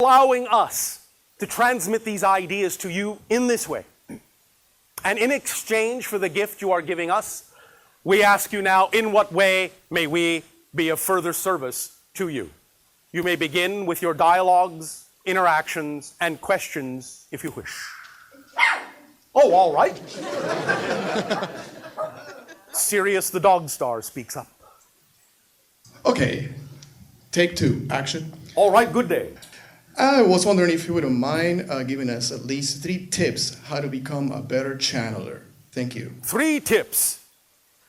allowing us to transmit these ideas to you in this way. And in exchange for the gift you are giving us, we ask you now, in what way may we be of further service to you? You may begin with your dialogues, interactions, and questions if you wish. Oh, all right. Sirius the dog star speaks up. Okay, take 2, action. All right, good day. I was wondering if you wouldn't mind giving us at least 3 tips how to become a better channeler. Thank you. 3 tips.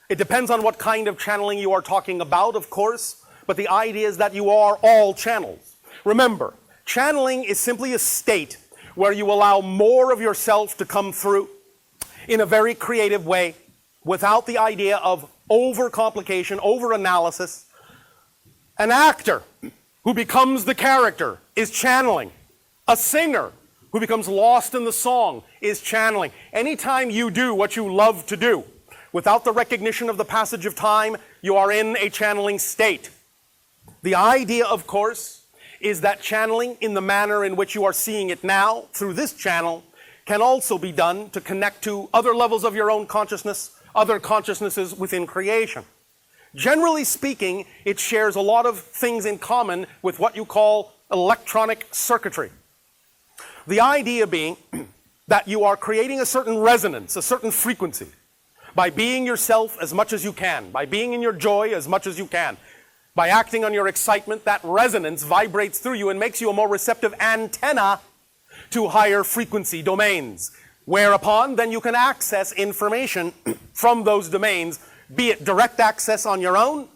It depends on what kind of channeling you are talking about, of course, but the idea is that you are all channels. Remember, channeling is simply a state where you allow more of yourself to come through in a very creative way without the idea of overcomplication, over-analysis. An actor who becomes the character is channeling. A singer who becomes lost in the song is channeling. Anytime you do what you love to do, without the recognition of the passage of time, you are in a channeling state. The idea, of course, is that channeling in the manner in which you are seeing it now, through this channel, can also be done to connect to other levels of your own consciousness, other consciousnesses within creation. Generally speaking, it shares a lot of things in common with what you call electronic circuitry. The idea being that you are creating a certain resonance, a certain frequency, by being yourself as much as you can, by being in your joy as much as you can, by acting on your excitement. That resonance vibrates through you and makes you a more receptive antenna to higher frequency domains, whereupon then you can access information from those domains, be it direct access on your own,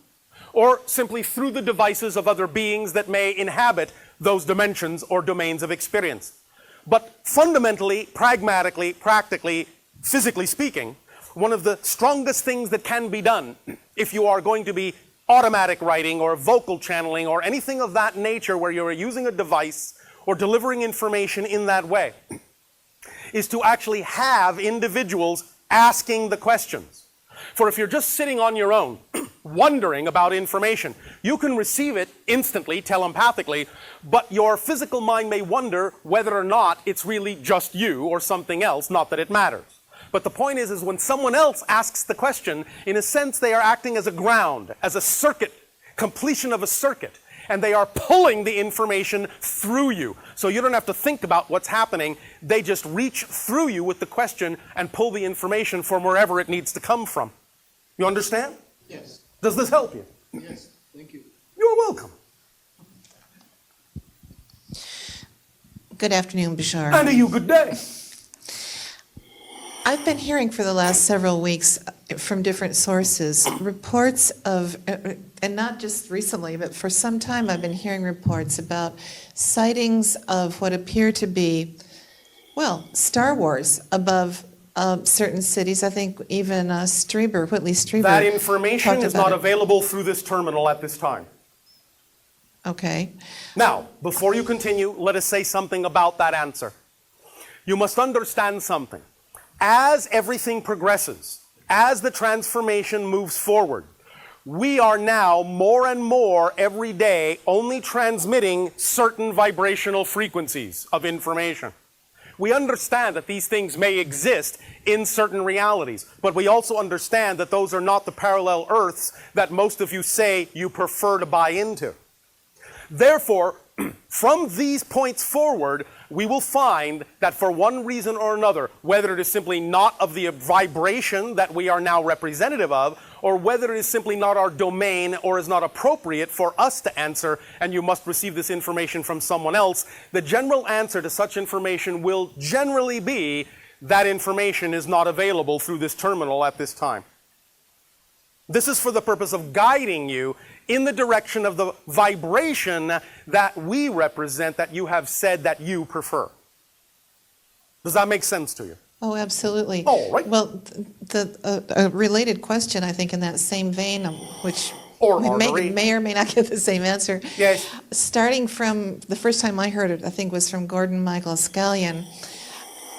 or simply through the devices of other beings that may inhabit those dimensions or domains of experience. But fundamentally, pragmatically, practically, physically speaking, one of the strongest things that can be done if you are going to be automatic writing or vocal channeling or anything of that nature where you're using a device or delivering information in that way, is to actually have individuals asking the questions. For if you're just sitting on your own, wondering about information, you can receive it instantly, telepathically, but your physical mind may wonder whether or not it's really just you or something else, not that it matters. But the point is when someone else asks the question, in a sense they are acting as a ground, as a circuit, completion of a circuit, and they are pulling the information through you. So you don't have to think about what's happening. They just reach through you with the question and pull the information from wherever it needs to come from. You understand? Yes. Does this help you? Yes, thank you. You're welcome. Good afternoon, Bashar. And to you, good day. I've been hearing for the last several weeks from different sources reports of, and not just recently, but for some time I've been hearing reports about sightings of what appear to be, well, Star Wars above certain cities. I think even Whitley Strieber. That information is not it. available through this terminal at this time. Okay. Now, before you continue, let us say something about that answer. You must understand something. As everything progresses, as the transformation moves forward, we are now more and more every day only transmitting certain vibrational frequencies of information. We understand that these things may exist in certain realities, but we also understand that those are not the parallel Earths that most of you say you prefer to buy into. Therefore, from these points forward, we will find that for one reason or another, whether it is simply not of the vibration that we are now representative of, or whether it is simply not our domain or is not appropriate for us to answer, and you must receive this information from someone else, the general answer to such information will generally be that information is not available through this terminal at this time. This is for the purpose of guiding you in the direction of the vibration that we represent, that you have said that you prefer. Does that make sense to you? Oh, absolutely. All right. Well, a related question, I think, in that same vein, which Or we artery. may or may not get the same answer. Yes. Starting from the first time I heard it, I think was from Gordon Michael Scallion,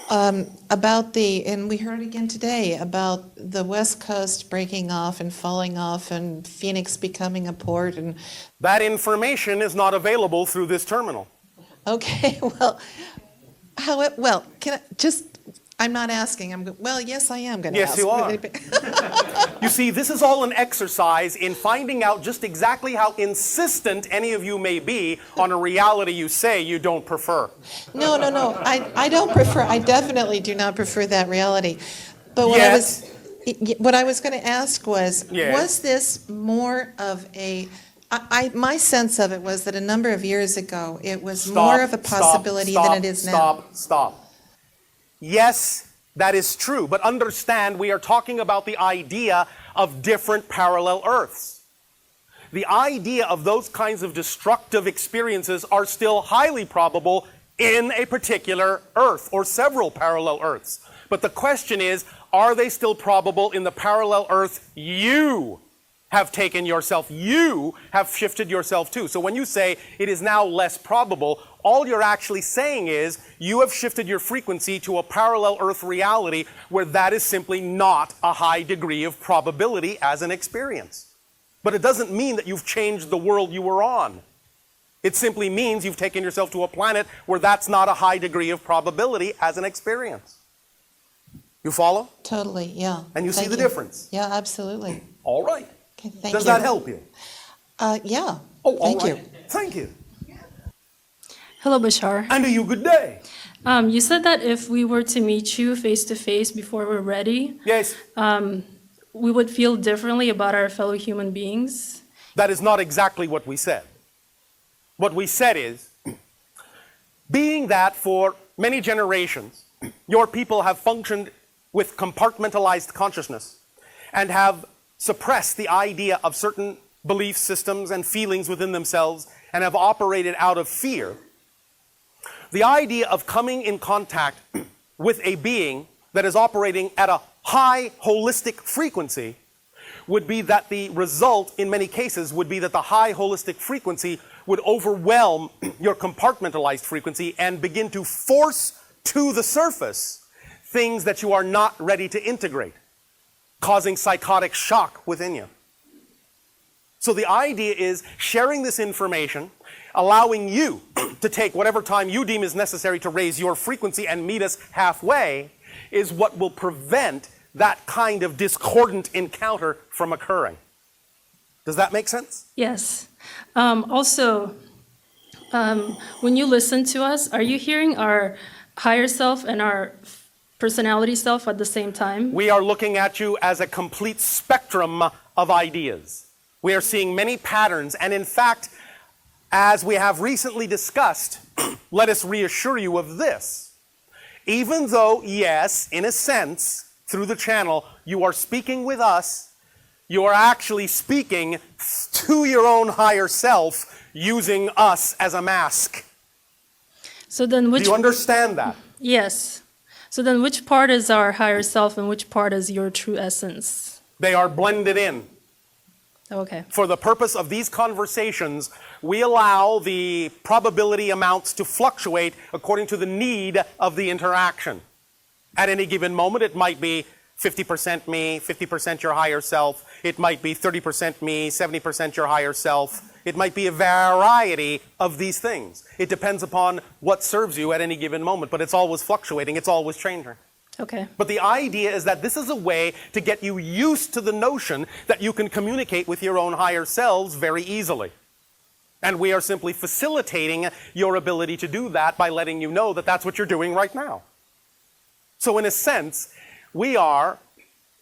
about and we heard it again today, about the West Coast breaking off and falling off and Phoenix becoming a port. And that information is not available through this terminal. Okay, can I just, I'm not asking, well, yes, I am going to ask. Yes, you are. You see, this is all an exercise in finding out just exactly how insistent any of you may be on a reality you say you don't prefer. No, I don't prefer, I definitely do not prefer that reality. But what I was going to ask was, Yes. was this more of a, my sense of it was that a number of years ago, it was more of a possibility than it is now. Stop. Yes, that is true, but understand we are talking about the idea of different parallel Earths. The idea of those kinds of destructive experiences are still highly probable in a particular Earth or several parallel Earths. But the question is, are they still probable in the parallel Earth you have taken yourself, you have shifted yourself to? So when you say it is now less probable, all you're actually saying is you have shifted your frequency to a parallel Earth reality where that is simply not a high degree of probability as an experience. But it doesn't mean that you've changed the world you were on. It simply means you've taken yourself to a planet where that's not a high degree of probability as an experience. You follow? Totally, yeah. And you see Thank the difference? Yeah, absolutely. All right. Okay, thank you. Does that help you? Yeah. Oh, all Thank right. you. Thank you. Hello, Bashar. And to you, good day. You said that if we were to meet you face to face before we're ready, Yes. we would feel differently about our fellow human beings. That is not exactly what we said. What we said is, being that for many generations, your people have functioned with compartmentalized consciousness and have suppressed the idea of certain belief systems and feelings within themselves and have operated out of fear, the idea of coming in contact with a being that is operating at a high holistic frequency would be that the result, in many cases, would be that the high holistic frequency would overwhelm your compartmentalized frequency and begin to force to the surface things that you are not ready to integrate, causing psychotic shock within you. So the idea is sharing this information, allowing you to take whatever time you deem is necessary to raise your frequency and meet us halfway, is what will prevent that kind of discordant encounter from occurring. Does that make sense? Yes. Also, when you listen to us, are you hearing our higher self and our personality self at the same time? We are looking at you as a complete spectrum of ideas. We are seeing many patterns, and in fact, as we have recently discussed, let us reassure you of this. Even though, yes, in a sense, through the channel, you are speaking with us, you are actually speaking to your own higher self using us as a mask. So then Do you understand that? Yes. So then which part is our higher self and which part is your true essence? They are blended in. Okay. For the purpose of these conversations, we allow the probability amounts to fluctuate according to the need of the interaction. At any given moment, it might be 50% me, 50% your higher self. It might be 30% me, 70% your higher self. It might be a variety of these things. It depends upon what serves you at any given moment, but it's always fluctuating, it's always changing. Okay. But the idea is that this is a way to get you used to the notion that you can communicate with your own higher selves very easily. And we are simply facilitating your ability to do that by letting you know that that's what you're doing right now. So in a sense, we are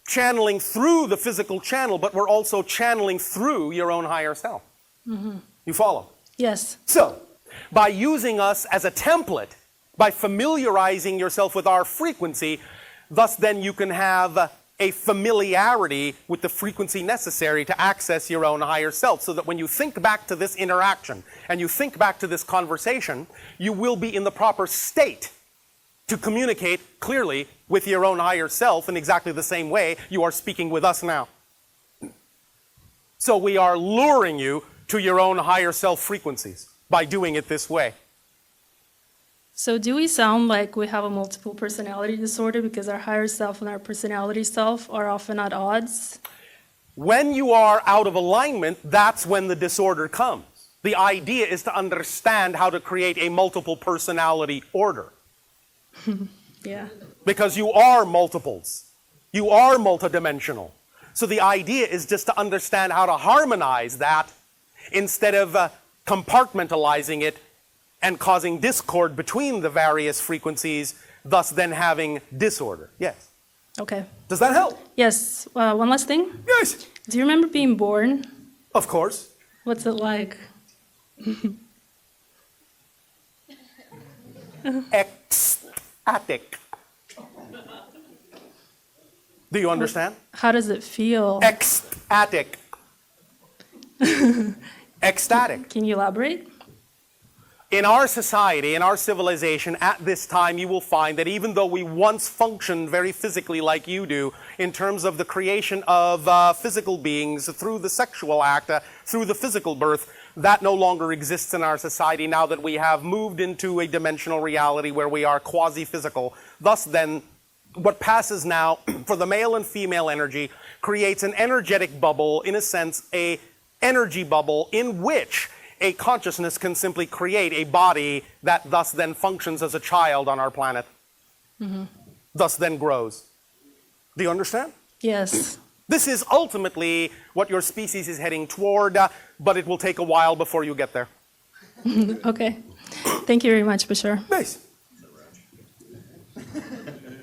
channeling through the physical channel, but we're also channeling through your own higher self. Mm-hmm. You follow? Yes. So, by using us as a template, by familiarizing yourself with our frequency, thus then you can have a familiarity with the frequency necessary to access your own higher self, so that when you think back to this interaction and you think back to this conversation, you will be in the proper state to communicate clearly with your own higher self in exactly the same way you are speaking with us now. So we are luring you to your own higher self frequencies by doing it this way. So do we sound like we have a multiple personality disorder because our higher self and our personality self are often at odds? When you are out of alignment, that's when the disorder comes. The idea is to understand how to create a multiple personality order. Yeah. Because you are multiples. You are multidimensional. So the idea is just to understand how to harmonize that instead of compartmentalizing it and causing discord between the various frequencies, thus then having disorder. Yes. Okay. Does that help? Yes. One last thing. Yes. Do you remember being born? Of course. What's it like? Ecstatic. Do you understand? How does it feel? Ecstatic. Ecstatic. Can you elaborate? In our society, in our civilization, at this time, you will find that even though we once functioned very physically like you do, in terms of the creation of physical beings through the sexual act, through the physical birth, that no longer exists in our society now that we have moved into a dimensional reality where we are quasi-physical. Thus then, what passes now for the male and female energy creates an energetic bubble, in a sense, a energy bubble in which a consciousness can simply create a body that thus then functions as a child on our planet. Thus then grows. Do you understand? Yes. This is ultimately what your species is heading toward, but it will take a while before you get there. Okay. Thank you very much, Bashar. Nice.